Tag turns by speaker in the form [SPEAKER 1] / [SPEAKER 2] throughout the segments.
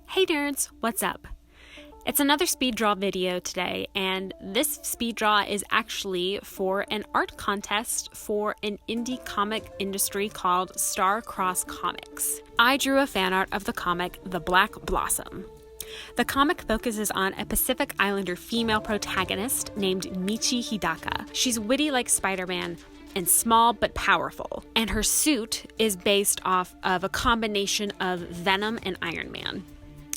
[SPEAKER 1] Hey nerds, what's up? It's another speed draw video today, and this speed draw is actually for an art contest for an indie comic industry called Star-Crossed Comics. I drew a fan art of the comic The Black Blossom. The comic focuses on a Pacific Islander female protagonist named Michi Hidaka. She's witty like Spider-Man and small but powerful, and her suit is based off of a combination of Venom and Iron Man.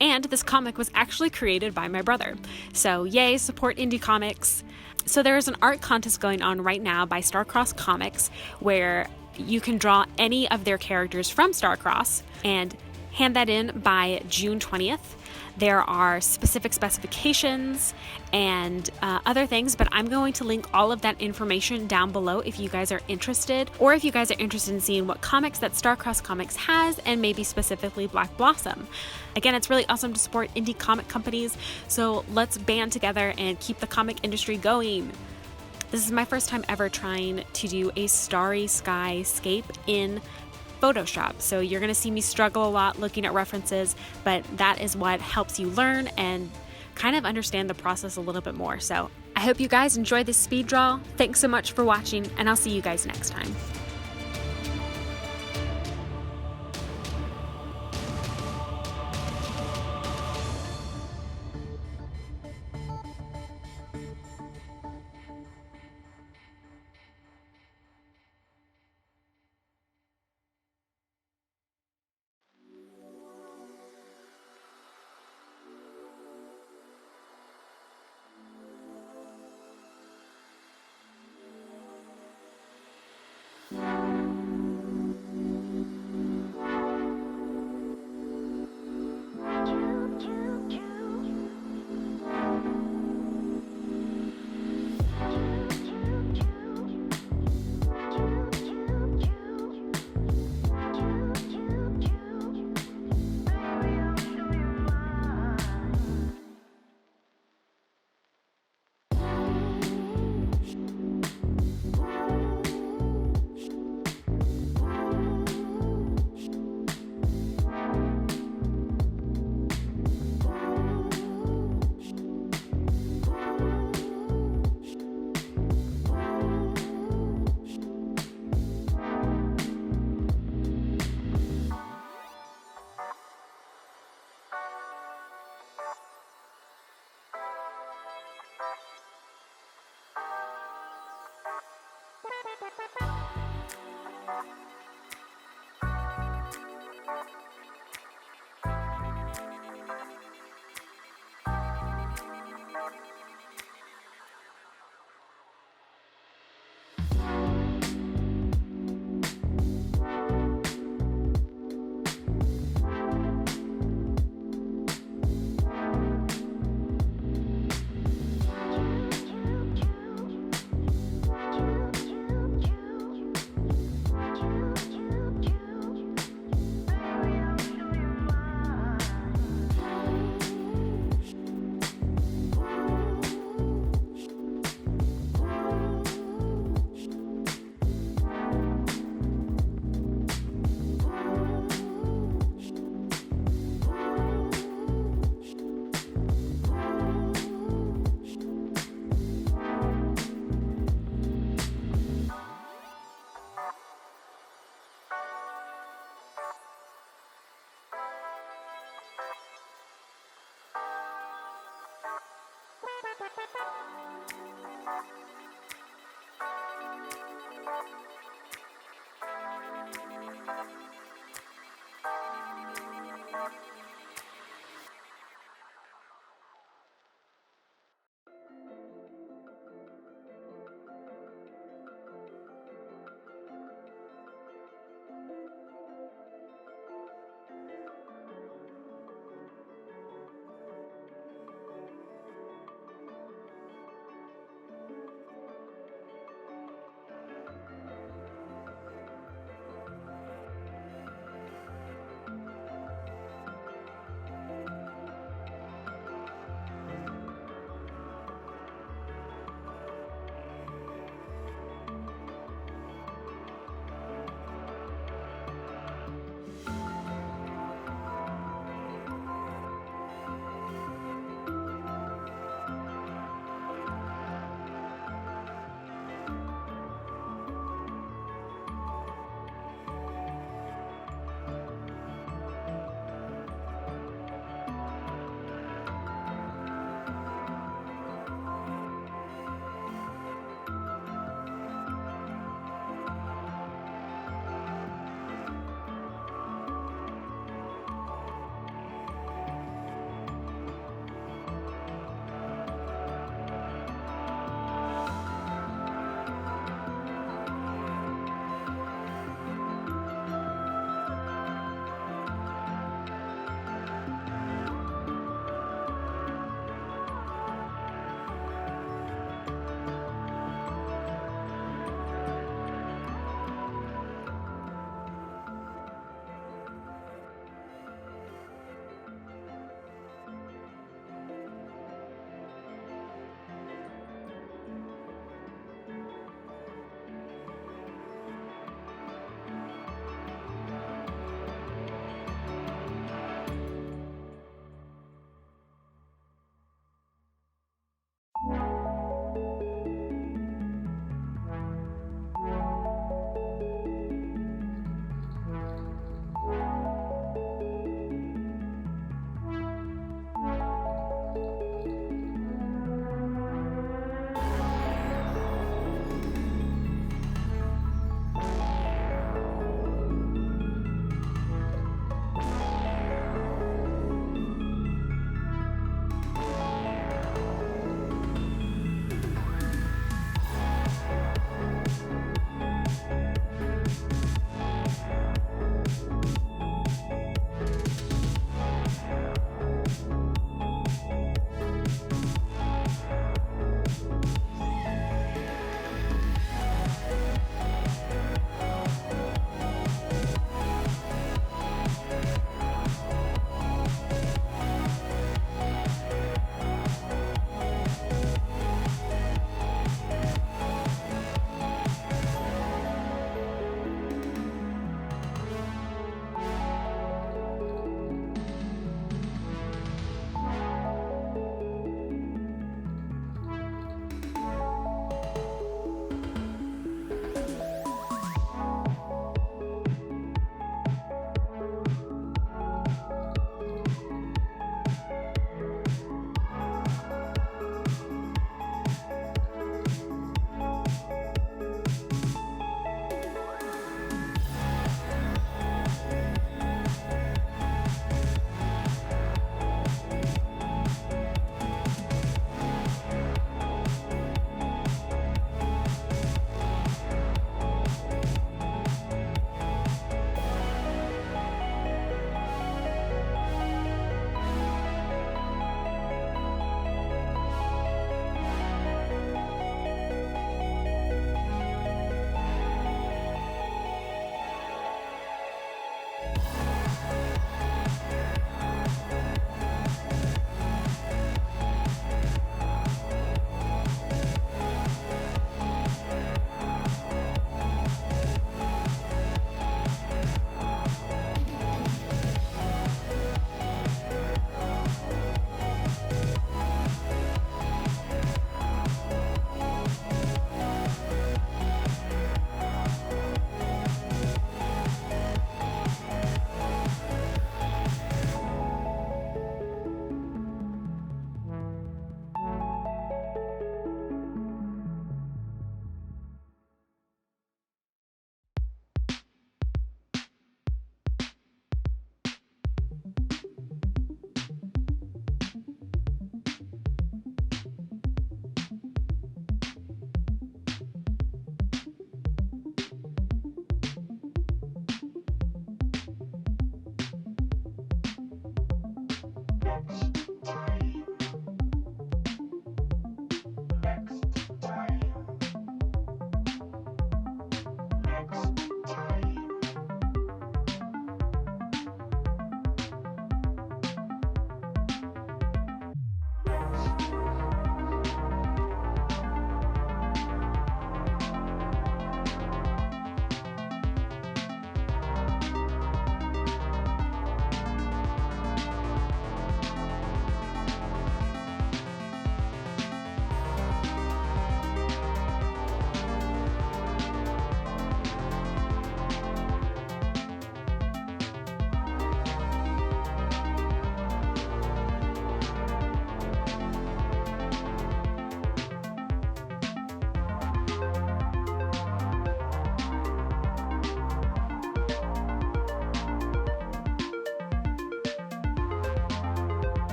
[SPEAKER 1] And this comic was actually created by my brother. So yay, support indie comics. So there is an art contest going on right now by Star-Crossed Comics where you can draw any of their characters from Star-Crossed and hand that in by June 20th. There are specific specifications and other things, but I'm going to link all of that information down below if you guys are interested, or if you guys are interested in seeing what comics that Star-Crossed Comics has, and maybe specifically Black Blossom. Again, it's really awesome to support indie comic companies, so let's band together and keep the comic industry going. This is my first time ever trying to do a starry sky scape in Photoshop, so you're going to see me struggle a lot looking at references, but that is what helps you learn and kind of understand the process a little bit more. So I hope you guys enjoy this speed draw. Thanks so much for watching, and I'll see you guys next time.